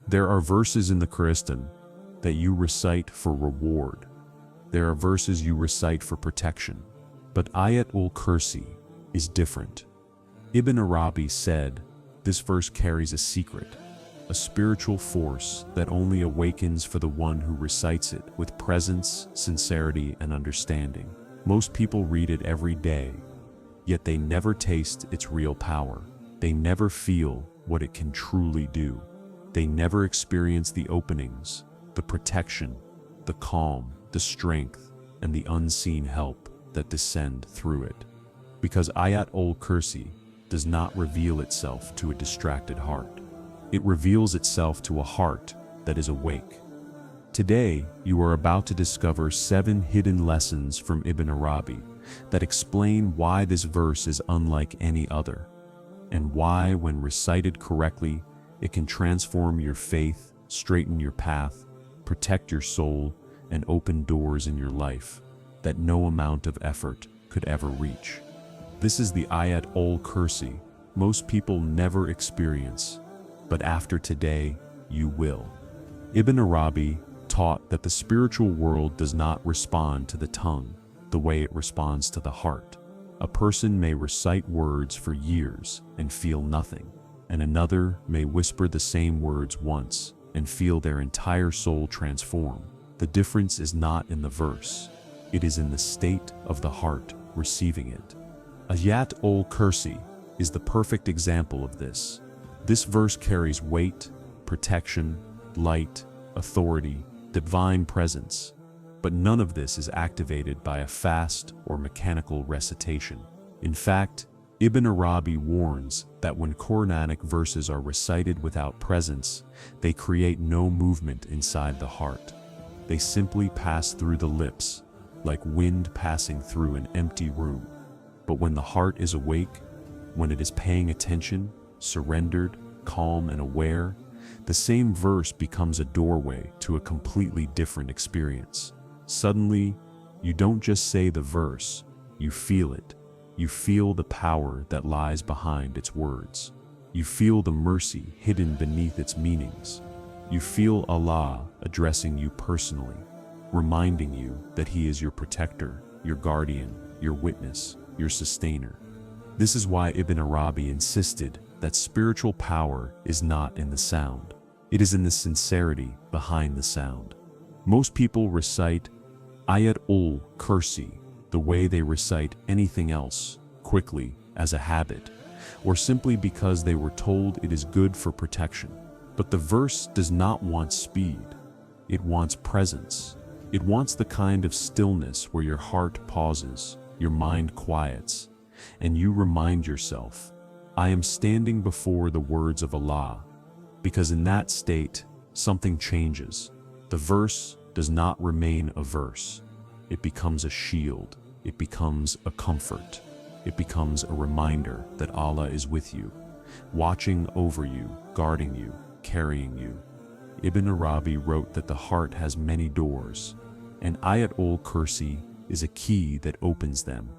There are verses in the Quran that you recite for reward. There are verses you recite for protection. But Ayatul Kursi is different. Ibn Arabi said, this verse carries a secret, a spiritual force that only awakens for the one who recites it with presence, sincerity, and understanding. Most people read it every day, yet they never taste its real power. They never feel what it can truly do. They never experience the openings, the protection, the calm, the strength, and the unseen help that descend through it. Because Ayatul Kursi does not reveal itself to a distracted heart. It reveals itself to a heart that is awake. Today, you are about to discover 7 hidden lessons from Ibn Arabi that explain why this verse is unlike any other, and why, when recited correctly, it can transform your faith, straighten your path, protect your soul, and open doors in your life that no amount of effort could ever reach. This is the Ayatul Kursi most people never experience, but after today, you will. Ibn Arabi taught that the spiritual world does not respond to the tongue the way it responds to the heart. A person may recite words for years and feel nothing, and another may whisper the same words once and feel their entire soul transform. The difference is not in the verse, it is in the state of the heart receiving it. Ayatul Kursi is the perfect example of this. This verse carries weight, protection, light, authority, divine presence, but none of this is activated by a fast or mechanical recitation. In fact, Ibn Arabi warns that when Quranic verses are recited without presence, they create no movement inside the heart. They simply pass through the lips, like wind passing through an empty room. But when the heart is awake, when it is paying attention, surrendered, calm, and aware, the same verse becomes a doorway to a completely different experience. Suddenly, you don't just say the verse, you feel it. You feel the power that lies behind its words. You feel the mercy hidden beneath its meanings. You feel Allah addressing you personally, reminding you that He is your protector, your guardian, your witness, your sustainer. This is why Ibn Arabi insisted that spiritual power is not in the sound. It is in the sincerity behind the sound. Most people recite Ayatul Kursi the way they recite anything else, quickly, as a habit, or simply because they were told it is good for protection. But the verse does not want speed. It wants presence. It wants the kind of stillness where your heart pauses, your mind quiets, and you remind yourself, I am standing before the words of Allah, because in that state, something changes. The verse does not remain a verse. It becomes a shield. It becomes a comfort. It becomes a reminder that Allah is with you, watching over you, guarding you, carrying you. Ibn Arabi wrote that the heart has many doors, and Ayatul Kursi is a key that opens them,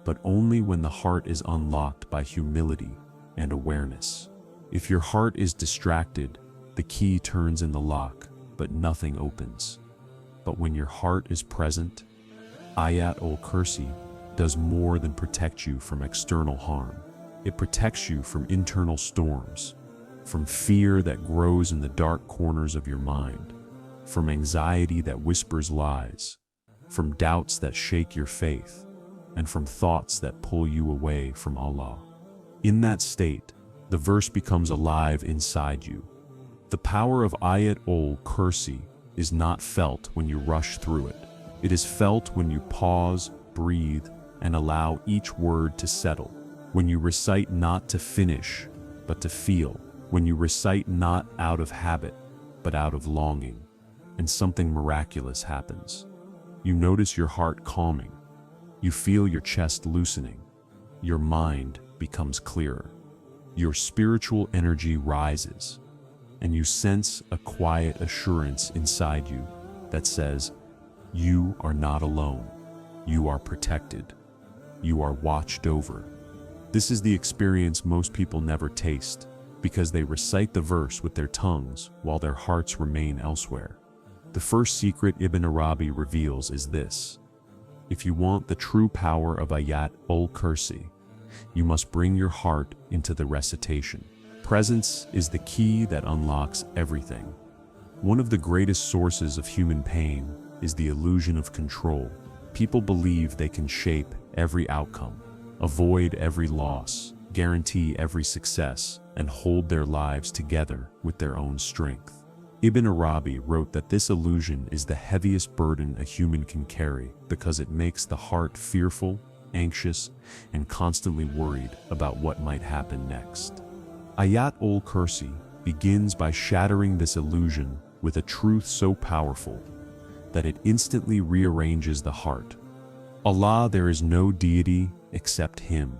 but only when the heart is unlocked by humility and awareness. If your heart is distracted, the key turns in the lock, but nothing opens. But when your heart is present, Ayatul Kursi does more than protect you from external harm. It protects you from internal storms, from fear that grows in the dark corners of your mind, from anxiety that whispers lies, from doubts that shake your faith, and from thoughts that pull you away from Allah. In that state, the verse becomes alive inside you. The power of Ayatul Kursi is not felt when you rush through it. It is felt when you pause, breathe, and allow each word to settle. When you recite not to finish, but to feel. When you recite not out of habit, but out of longing. And something miraculous happens. You notice your heart calming. You feel your chest loosening. Your mind becomes clearer. Your spiritual energy rises. And you sense a quiet assurance inside you that says, you are not alone. You are protected. You are watched over. This is the experience most people never taste, because they recite the verse with their tongues while their hearts remain elsewhere. The first secret Ibn Arabi reveals is this: if you want the true power of Ayatul Kursi, you must bring your heart into the recitation. Presence is the key that unlocks everything. One of the greatest sources of human pain is the illusion of control. People believe they can shape every outcome, avoid every loss, guarantee every success, and hold their lives together with their own strength. Ibn Arabi wrote that this illusion is the heaviest burden a human can carry because it makes the heart fearful, anxious, and constantly worried about what might happen next. Ayatul Kursi begins by shattering this illusion with a truth so powerful that it instantly rearranges the heart. Allah, there is no deity except Him.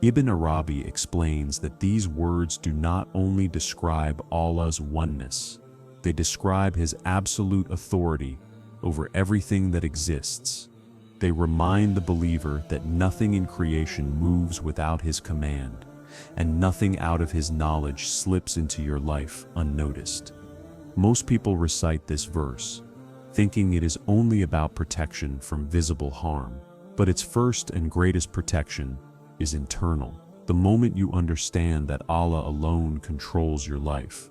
Ibn Arabi explains that these words do not only describe Allah's oneness, they describe His absolute authority over everything that exists. They remind the believer that nothing in creation moves without His command, and nothing out of His knowledge slips into your life unnoticed. Most people recite this verse, thinking it is only about protection from visible harm, but its first and greatest protection is internal. The moment you understand that Allah alone controls your life,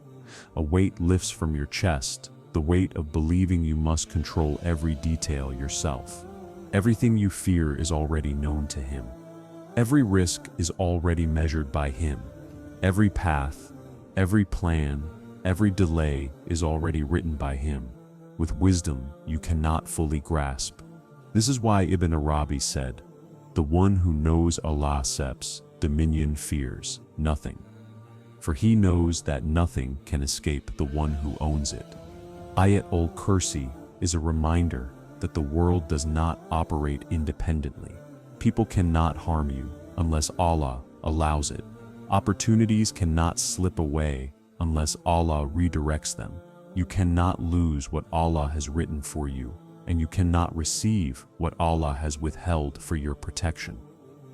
a weight lifts from your chest, the weight of believing you must control every detail yourself. Everything you fear is already known to Him. Every risk is already measured by Him. Every path, every plan, every delay is already written by Him, with wisdom you cannot fully grasp. This is why Ibn Arabi said, "The one who knows Allah's dominion fears nothing, for he knows that nothing can escape the one who owns it." Ayatul Kursi is a reminder that the world does not operate independently. People cannot harm you unless Allah allows it. Opportunities cannot slip away unless Allah redirects them. You cannot lose what Allah has written for you, and you cannot receive what Allah has withheld for your protection.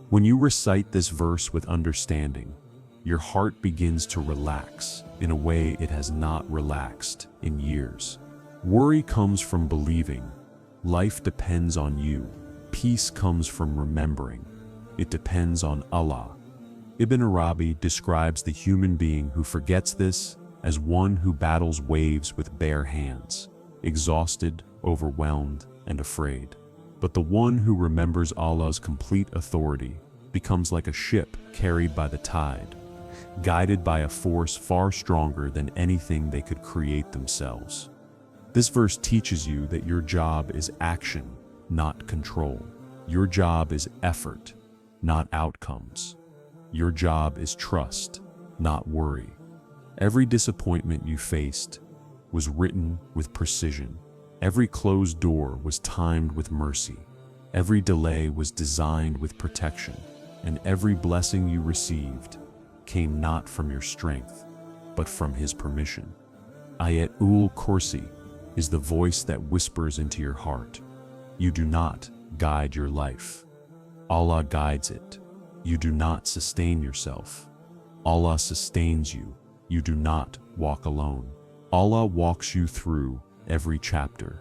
When you recite this verse with understanding, your heart begins to relax in a way it has not relaxed in years. Worry comes from believing. Life depends on you. Peace comes from remembering. It depends on Allah. Ibn Arabi describes the human being who forgets this as one who battles waves with bare hands, exhausted, overwhelmed, and afraid. But the one who remembers Allah's complete authority becomes like a ship carried by the tide, guided by a force far stronger than anything they could create themselves. This verse teaches you that your job is action, not control. Your job is effort, not outcomes. Your job is trust, not worry. Every disappointment you faced was written with precision. Every closed door was timed with mercy. Every delay was designed with protection. And every blessing you received came not from your strength, but from His permission. Ayatul Kursi is the voice that whispers into your heart. You do not guide your life. Allah guides it. You do not sustain yourself. Allah sustains you. You do not walk alone. Allah walks you through every chapter.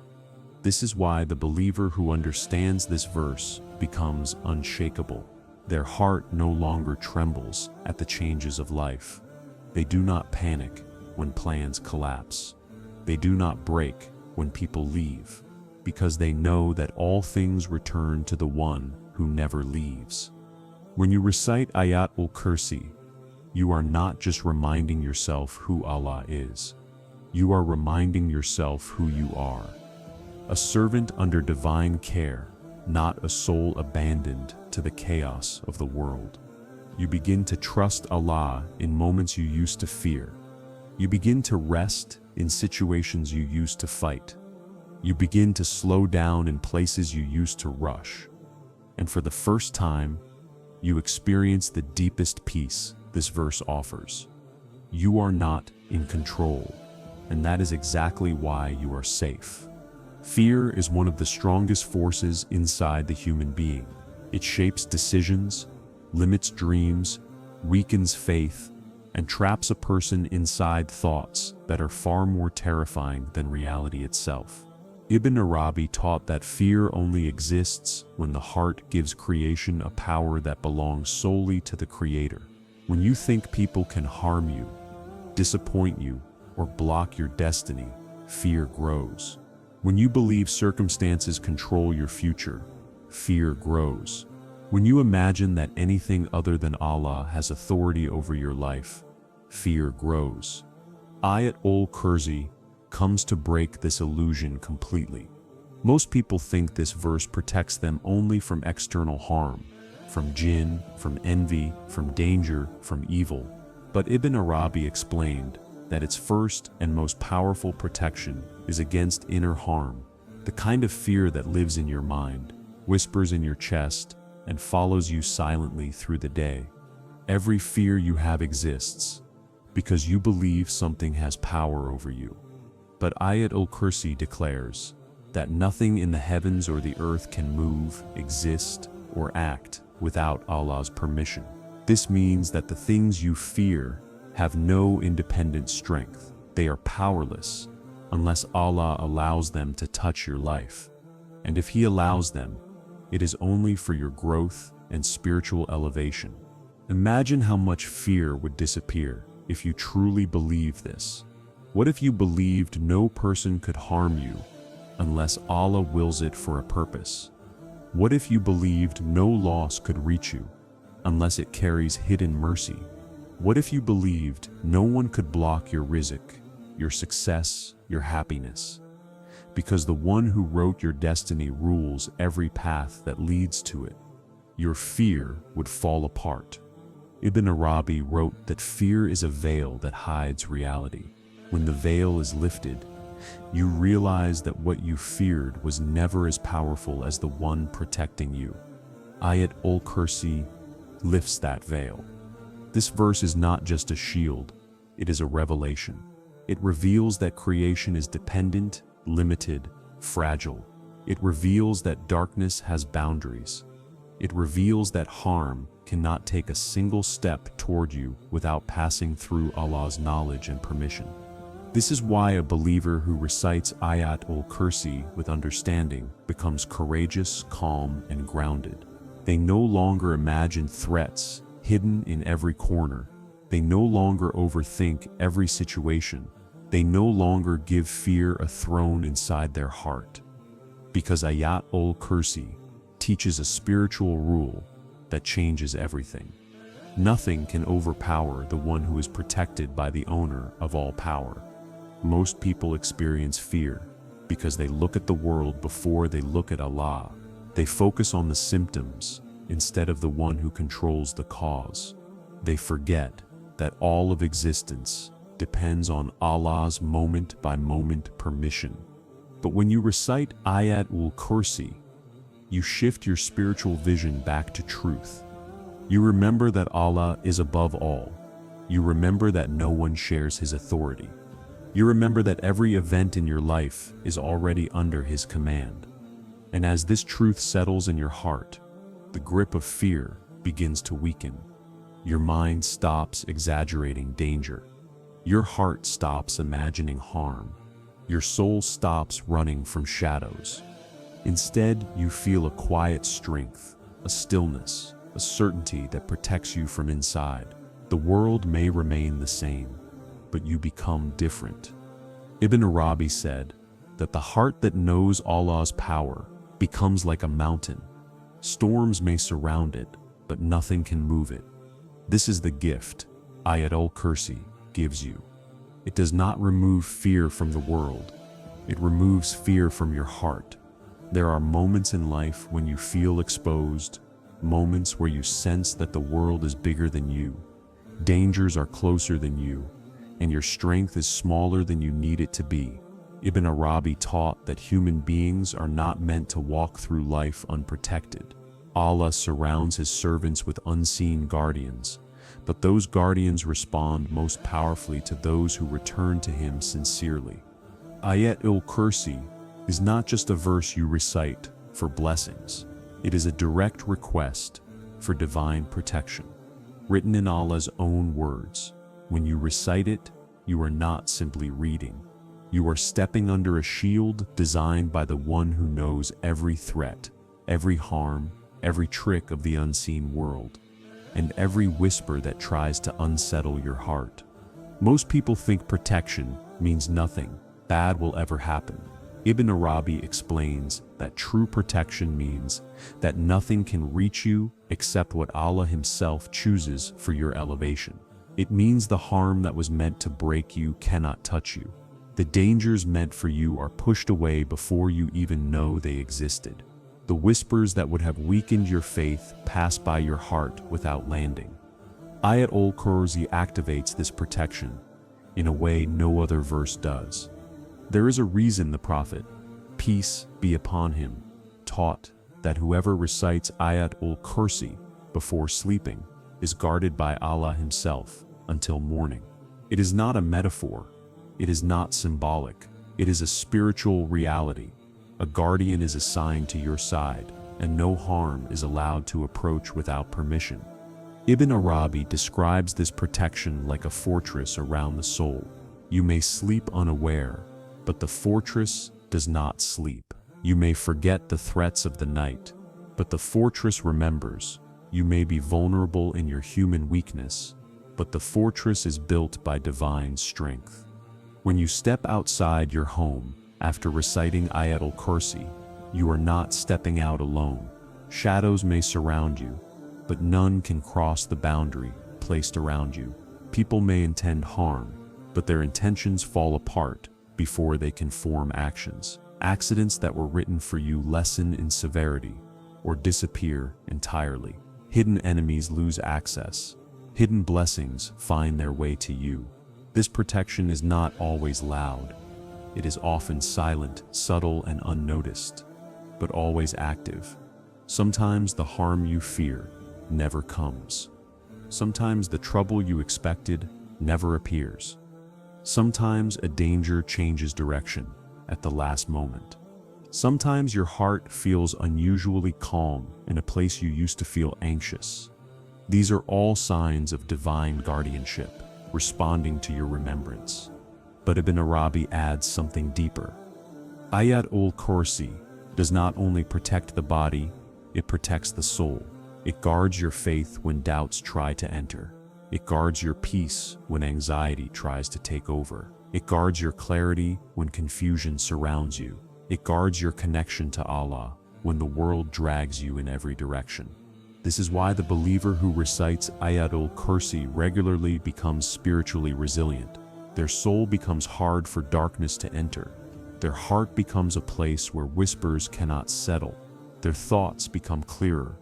This is why the believer who understands this verse becomes unshakable. Their heart no longer trembles at the changes of life. They do not panic when plans collapse. They do not break when people leave, because they know that all things return to the one who never leaves. When you recite Ayatul Kursi, you are not just reminding yourself who Allah is. You are reminding yourself who you are. A servant under divine care, not a soul abandoned to the chaos of the world. You begin to trust Allah in moments you used to fear. You begin to rest in situations you used to fight. You begin to slow down in places you used to rush. And for the first time, you experience the deepest peace this verse offers. You are not in control, and that is exactly why you are safe. Fear is one of the strongest forces inside the human being. It shapes decisions, limits dreams, weakens faith, and traps a person inside thoughts that are far more terrifying than reality itself. Ibn Arabi taught that fear only exists when the heart gives creation a power that belongs solely to the Creator. When you think people can harm you, disappoint you, or block your destiny, fear grows. When you believe circumstances control your future, fear grows. When you imagine that anything other than Allah has authority over your life, fear grows. Ayatul Kursi comes to break this illusion completely. Most people think this verse protects them only from external harm, from jinn, from envy, from danger, from evil. But Ibn Arabi explained that its first and most powerful protection is against inner harm, the kind of fear that lives in your mind, whispers in your chest, and follows you silently through the day. Every fear you have exists because you believe something has power over you. But Ayatul Kursi declares that nothing in the heavens or the earth can move, exist, or act without Allah's permission. This means that the things you fear have no independent strength. They are powerless unless Allah allows them to touch your life. And if He allows them, it is only for your growth and spiritual elevation. Imagine how much fear would disappear if you truly believe this. What if you believed no person could harm you unless Allah wills it for a purpose? What if you believed no loss could reach you unless it carries hidden mercy? What if you believed no one could block your rizq, your success, your happiness? Because the one who wrote your destiny rules every path that leads to it, your fear would fall apart. Ibn Arabi wrote that fear is a veil that hides reality. When the veil is lifted, you realize that what you feared was never as powerful as the one protecting you. Ayatul Kursi lifts that veil. This verse is not just a shield, it is a revelation. It reveals that creation is dependent, limited, fragile. It reveals that darkness has boundaries. It reveals that harm cannot take a single step toward you without passing through Allah's knowledge and permission. This is why a believer who recites Ayatul Kursi with understanding becomes courageous, calm, and grounded. They no longer imagine threats hidden in every corner. They no longer overthink every situation. They no longer give fear a throne inside their heart. Because Ayatul Kursi teaches a spiritual rule that changes everything. Nothing can overpower the one who is protected by the owner of all power. Most people experience fear because they look at the world before they look at Allah. They focus on the symptoms instead of the one who controls the cause. They forget that all of existence depends on Allah's moment-by-moment permission. But when you recite Ayatul Kursi, you shift your spiritual vision back to truth. You remember that Allah is above all. You remember that no one shares His authority. You remember that every event in your life is already under His command. And as this truth settles in your heart, the grip of fear begins to weaken. Your mind stops exaggerating danger. Your heart stops imagining harm. Your soul stops running from shadows. Instead, you feel a quiet strength, a stillness, a certainty that protects you from inside. The world may remain the same, but you become different. Ibn Arabi said that the heart that knows Allah's power becomes like a mountain. Storms may surround it, but nothing can move it. This is the gift Ayatul Kursi gives you. It does not remove fear from the world. It removes fear from your heart. There are moments in life when you feel exposed, moments where you sense that the world is bigger than you. Dangers are closer than you, and your strength is smaller than you need it to be. Ibn Arabi taught that human beings are not meant to walk through life unprotected. Allah surrounds His servants with unseen guardians, but those guardians respond most powerfully to those who return to Him sincerely. Ayatul Kursi is not just a verse you recite for blessings. It is a direct request for divine protection. Written in Allah's own words, When you recite it, you are not simply reading. You are stepping under a shield designed by the one who knows every threat, every harm, every trick of the unseen world, and every whisper that tries to unsettle your heart. Most people think protection means nothing bad will ever happen. Ibn Arabi explains that true protection means that nothing can reach you except what Allah Himself chooses for your elevation. It means the harm that was meant to break you cannot touch you. The dangers meant for you are pushed away before you even know they existed. The whispers that would have weakened your faith pass by your heart without landing. Ayatul Kursi activates this protection in a way no other verse does. There is a reason the Prophet, peace be upon him, taught that whoever recites Ayatul Kursi before sleeping is guarded by Allah Himself until morning. It is not a metaphor. It is not symbolic. It is a spiritual reality. A guardian is assigned to your side, and no harm is allowed to approach without permission. Ibn Arabi describes this protection like a fortress around the soul. You may sleep unaware, but the fortress does not sleep. You may forget the threats of the night, but the fortress remembers. You may be vulnerable in your human weakness, but the fortress is built by divine strength. When you step outside your home after reciting Ayatul Kursi, you are not stepping out alone. Shadows may surround you, but none can cross the boundary placed around you. People may intend harm, but their intentions fall apart before they can form actions. Accidents that were written for you lessen in severity or disappear entirely. Hidden enemies lose access. Hidden blessings find their way to you. This protection is not always loud. It is often silent, subtle, and unnoticed, but always active. Sometimes the harm you fear never comes. Sometimes the trouble you expected never appears. Sometimes a danger changes direction at the last moment. Sometimes your heart feels unusually calm in a place you used to feel anxious. These are all signs of divine guardianship, responding to your remembrance. But Ibn Arabi adds something deeper. Ayatul Kursi does not only protect the body, it protects the soul. It guards your faith when doubts try to enter. It guards your peace when anxiety tries to take over. It guards your clarity when confusion surrounds you. It guards your connection to Allah when the world drags you in every direction. This is why the believer who recites Ayatul Kursi regularly becomes spiritually resilient. Their soul becomes hard for darkness to enter. Their heart becomes a place where whispers cannot settle. Their thoughts become clearer.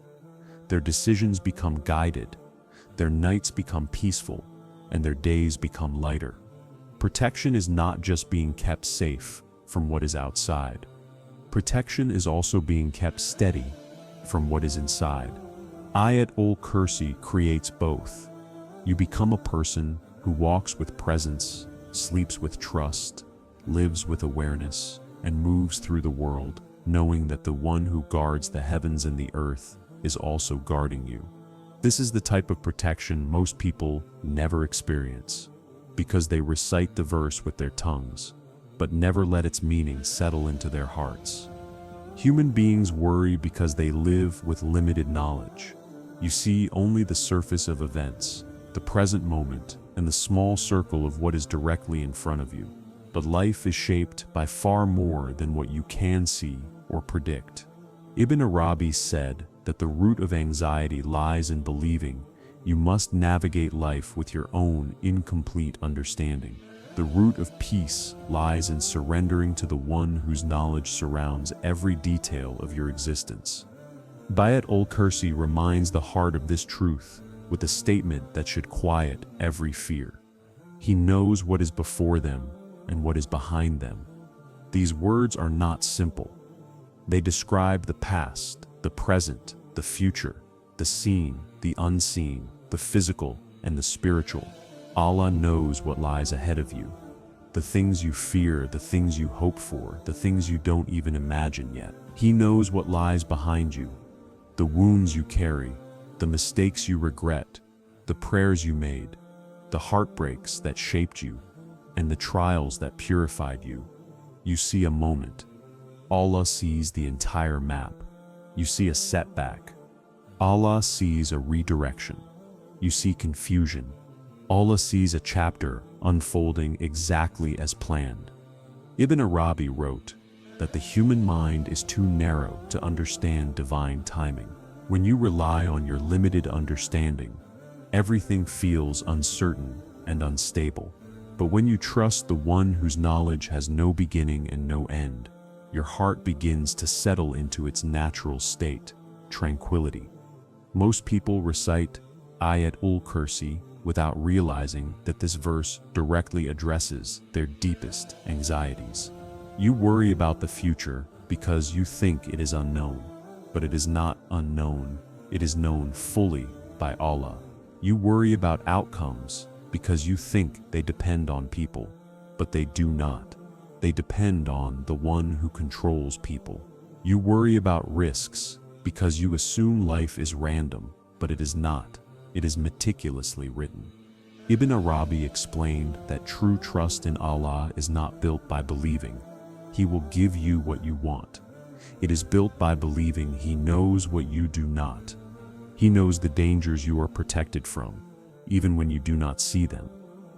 Their decisions become guided. Their nights become peaceful, and their days become lighter. Protection is not just being kept safe from what is outside. Protection is also being kept steady from what is inside. Ayatul Kursi creates both. You become a person who walks with presence, sleeps with trust, lives with awareness, and moves through the world, knowing that the one who guards the heavens and the earth is also guarding you. This is the type of protection most people never experience, because they recite the verse with their tongues, but never let its meaning settle into their hearts. Human beings worry because they live with limited knowledge. You see only the surface of events, the present moment, and the small circle of what is directly in front of you. But life is shaped by far more than what you can see or predict. Ibn Arabi said that the root of anxiety lies in believing you must navigate life with your own incomplete understanding. The root of peace lies in surrendering to the one whose knowledge surrounds every detail of your existence. Ayatul Kursi reminds the heart of this truth with a statement that should quiet every fear. He knows what is before them and what is behind them. These words are not simple. They describe the past, the present, the future, the seen, the unseen, the physical, and the spiritual. Allah knows what lies ahead of you. The things you fear, the things you hope for, the things you don't even imagine yet. He knows what lies behind you. The wounds you carry, the mistakes you regret, the prayers you made, the heartbreaks that shaped you, and the trials that purified you. You see a moment. Allah sees the entire map. You see a setback. Allah sees a redirection. You see confusion. Allah sees a chapter unfolding exactly as planned. Ibn Arabi wrote that the human mind is too narrow to understand divine timing. When you rely on your limited understanding, everything feels uncertain and unstable. But when you trust the one whose knowledge has no beginning and no end, your heart begins to settle into its natural state, tranquility. Most people recite Ayatul Kursi without realizing that this verse directly addresses their deepest anxieties. You worry about the future because you think it is unknown, but it is not unknown, it is known fully by Allah. You worry about outcomes because you think they depend on people, but they do not. They depend on the one who controls people. You worry about risks because you assume life is random, but it is not. It is meticulously written. Ibn Arabi explained that true trust in Allah is not built by believing He will give you what you want. It is built by believing He knows what you do not. He knows the dangers you are protected from, even when you do not see them.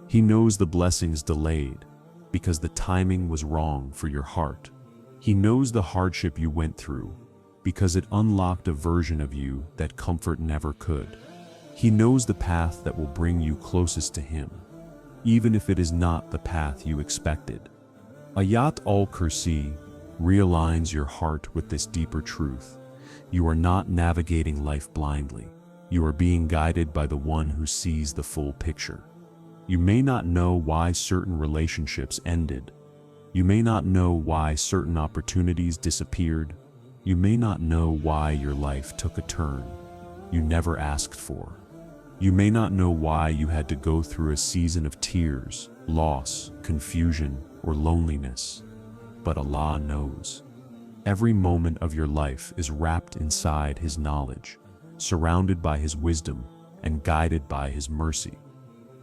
He knows the blessings delayed because the timing was wrong for your heart. He knows the hardship you went through because it unlocked a version of you that comfort never could. He knows the path that will bring you closest to Him, even if it is not the path you expected. Ayatul Kursi realigns your heart with this deeper truth. You are not navigating life blindly. You are being guided by the one who sees the full picture. You may not know why certain relationships ended. You may not know why certain opportunities disappeared. You may not know why your life took a turn you never asked for. You may not know why you had to go through a season of tears, loss, confusion, or loneliness. But Allah knows. Every moment of your life is wrapped inside His knowledge, surrounded by His wisdom, and guided by His mercy.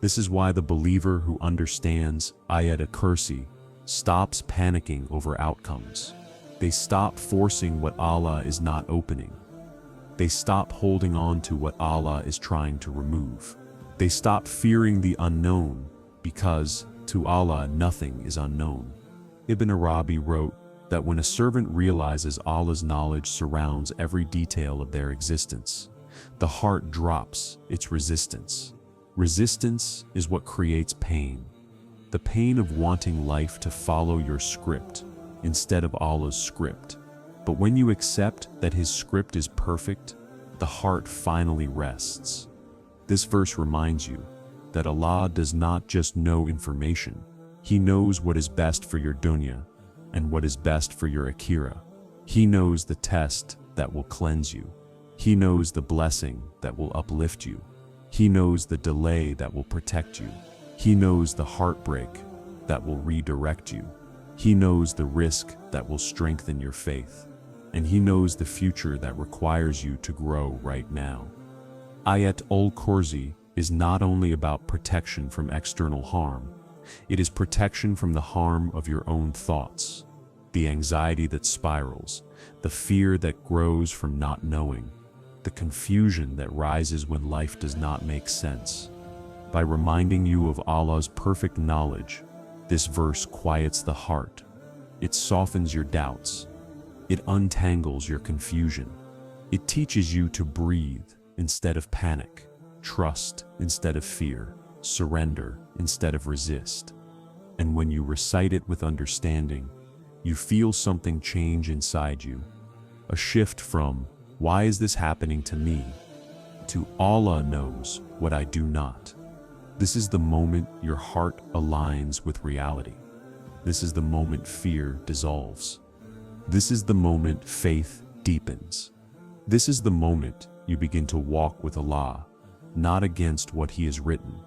This is why the believer who understands Ayatul Kursi stops panicking over outcomes. They stop forcing what Allah is not opening. They stop holding on to what Allah is trying to remove. They stop fearing the unknown because to Allah nothing is unknown. Ibn Arabi wrote that when a servant realizes Allah's knowledge surrounds every detail of their existence, the heart drops its resistance. Resistance is what creates pain. The pain of wanting life to follow your script instead of Allah's script. But when you accept that His script is perfect, the heart finally rests. This verse reminds you that Allah does not just know information. He knows what is best for your dunya and what is best for your akhirah. He knows the test that will cleanse you. He knows the blessing that will uplift you. He knows the delay that will protect you. He knows the heartbreak that will redirect you. He knows the risk that will strengthen your faith. And He knows the future that requires you to grow right now. Ayatul Kursi is not only about protection from external harm, it is protection from the harm of your own thoughts, the anxiety that spirals, the fear that grows from not knowing, the confusion that rises when life does not make sense. By reminding you of Allah's perfect knowledge, this verse quiets the heart. It softens your doubts. It untangles your confusion. It teaches you to breathe instead of panic, trust instead of fear, surrender instead of resist. And when you recite it with understanding, you feel something change inside you. A shift from, "Why is this happening to me?" to "Allah knows what I do not." This is the moment your heart aligns with reality. This is the moment fear dissolves. This is the moment faith deepens. This is the moment you begin to walk with Allah, not against what He has written.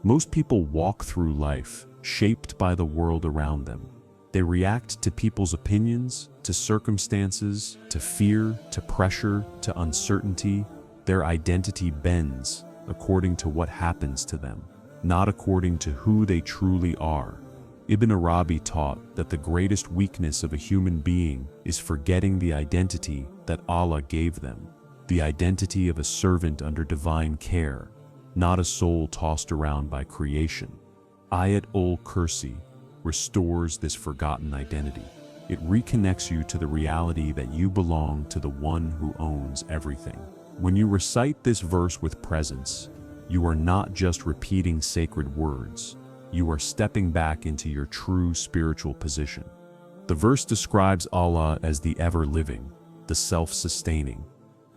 Most people walk through life shaped by the world around them. They react to people's opinions, to circumstances, to fear, to pressure, to uncertainty. Their identity bends according to what happens to them. not according to who they truly are. Ibn Arabi taught that the greatest weakness of a human being is forgetting the identity that Allah gave them, the identity of a servant under divine care, not a soul tossed around by creation. Ayatul Kursi restores this forgotten identity. It reconnects you to the reality that you belong to the one who owns everything. When you recite this verse with presence, you are not just repeating sacred words, you are stepping back into your true spiritual position. The verse describes Allah as the ever-living, the self-sustaining,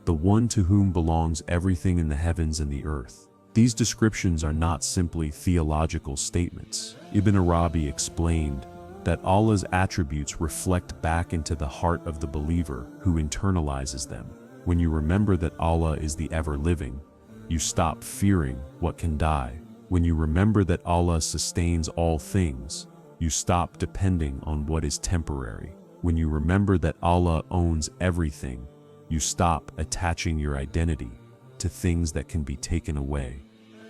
the one to whom belongs everything in the heavens and the earth. These descriptions are not simply theological statements. Ibn Arabi explained that Allah's attributes reflect back into the heart of the believer who internalizes them. When you remember that Allah is the ever-living, you stop fearing what can die. When you remember that Allah sustains all things, you stop depending on what is temporary. When you remember that Allah owns everything, you stop attaching your identity to things that can be taken away.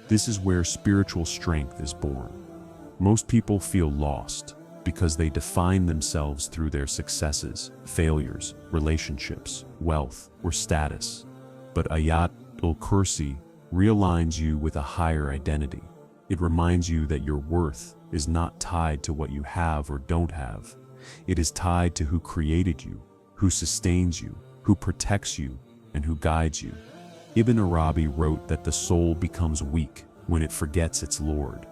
This is where spiritual strength is born. Most people feel lost because they define themselves through their successes, failures, relationships, wealth, or status. But Ayatul Kursi realigns you with a higher identity. It reminds you that your worth is not tied to what you have or don't have. It is tied to who created you, who sustains you, who protects you, and who guides you. Ibn Arabi wrote that the soul becomes weak when it forgets its Lord,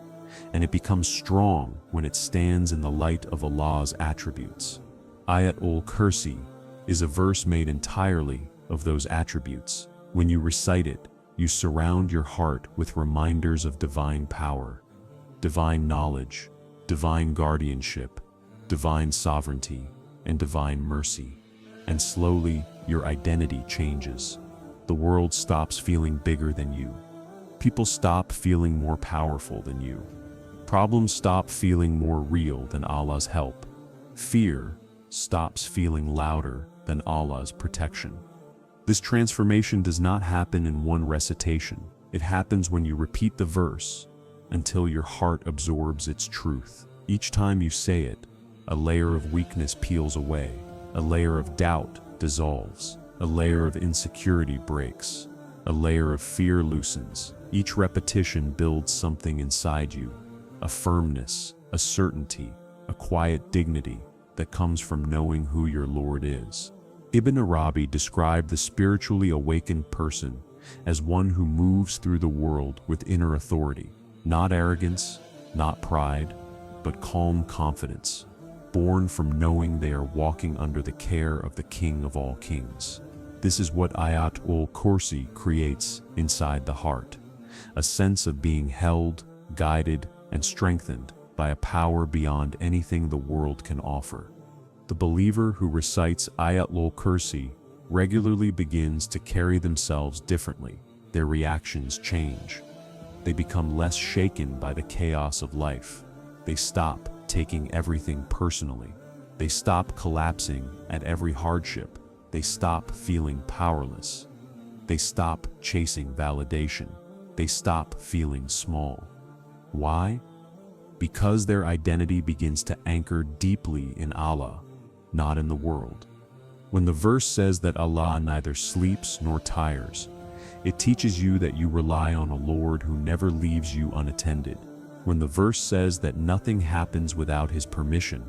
and it becomes strong when it stands in the light of Allah's attributes. Ayatul Kursi is a verse made entirely of those attributes. When you recite it, you surround your heart with reminders of divine power, divine knowledge, divine guardianship, divine sovereignty, and divine mercy. And slowly, your identity changes. The world stops feeling bigger than you. People stop feeling more powerful than you. Problems stop feeling more real than Allah's help. Fear stops feeling louder than Allah's protection. This transformation does not happen in one recitation. It happens when you repeat the verse until your heart absorbs its truth. Each time you say it, a layer of weakness peels away, a layer of doubt dissolves, a layer of insecurity breaks, a layer of fear loosens. Each repetition builds something inside you, a firmness, a certainty, a quiet dignity that comes from knowing who your Lord is. Ibn Arabi described the spiritually awakened person as one who moves through the world with inner authority, not arrogance, not pride, but calm confidence, born from knowing they are walking under the care of the King of all kings. This is what Ayatul Kursi creates inside the heart, a sense of being held, guided, and strengthened by a power beyond anything the world can offer. The believer who recites Ayatul Kursi regularly begins to carry themselves differently. Their reactions change. They become less shaken by the chaos of life. They stop taking everything personally. They stop collapsing at every hardship. They stop feeling powerless. They stop chasing validation. They stop feeling small. Why? Because their identity begins to anchor deeply in Allah, not in the world. When the verse says that Allah neither sleeps nor tires, it teaches you that you rely on a Lord who never leaves you unattended. When the verse says that nothing happens without His permission,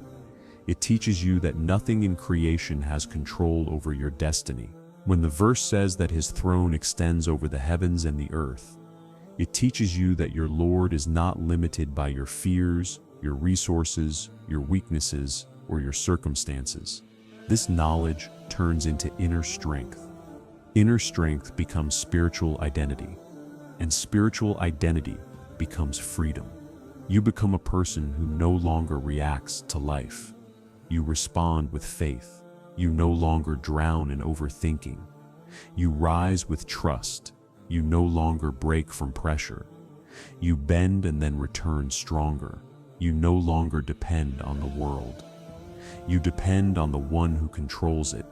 it teaches you that nothing in creation has control over your destiny. When the verse says that His throne extends over the heavens and the earth, it teaches you that your Lord is not limited by your fears, your resources, your weaknesses, or your circumstances. This knowledge turns into inner strength. Inner strength becomes spiritual identity, and spiritual identity becomes freedom. You become a person who no longer reacts to life. You respond with faith. You no longer drown in overthinking. You rise with trust. You no longer break from pressure. You bend and then return stronger. You no longer depend on the world. You depend on the one who controls it.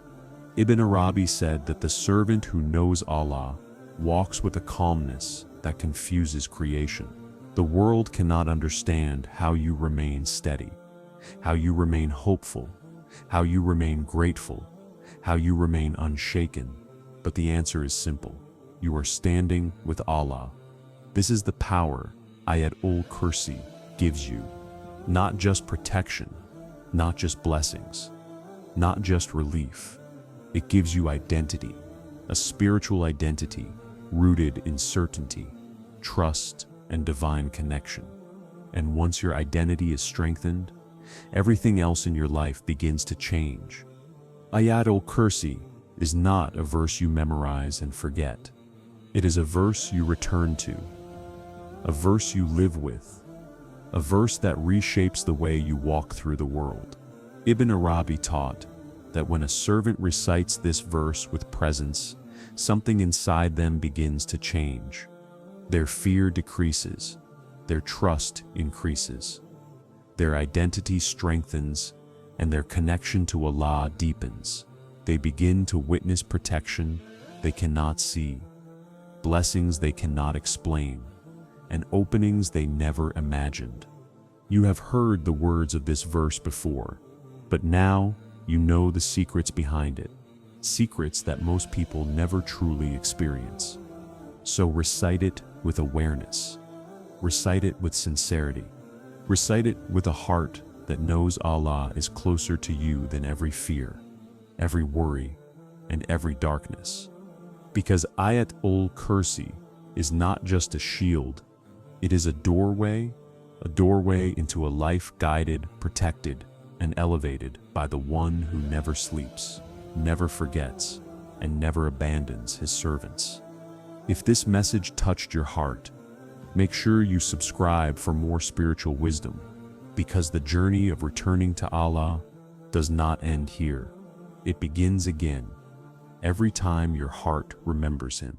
Ibn Arabi said that the servant who knows Allah walks with a calmness that confuses creation. The world cannot understand how you remain steady, how you remain hopeful, how you remain grateful, how you remain unshaken. But the answer is simple. You are standing with Allah. This is the power Ayatul Kursi gives you. Not just protection, not just blessings, not just relief. It gives you identity, a spiritual identity rooted in certainty, trust, and divine connection. And once your identity is strengthened, everything else in your life begins to change. Ayatul Kursi is not a verse you memorize and forget. It is a verse you return to, a verse you live with, a verse that reshapes the way you walk through the world. Ibn Arabi taught that when a servant recites this verse with presence, something inside them begins to change. Their fear decreases, their trust increases, their identity strengthens, and their connection to Allah deepens. They begin to witness protection they cannot see, blessings they cannot explain, and openings they never imagined. You have heard the words of this verse before, but now you know the secrets behind it, secrets that most people never truly experience. So recite it with awareness. Recite it with sincerity. Recite it with a heart that knows Allah is closer to you than every fear, every worry, and every darkness. Because Ayatul Kursi is not just a shield, it is a doorway into a life guided, protected, and elevated by the one who never sleeps, never forgets, and never abandons his servants. If this message touched your heart, make sure you subscribe for more spiritual wisdom, because the journey of returning to Allah does not end here. It begins again, every time your heart remembers Him.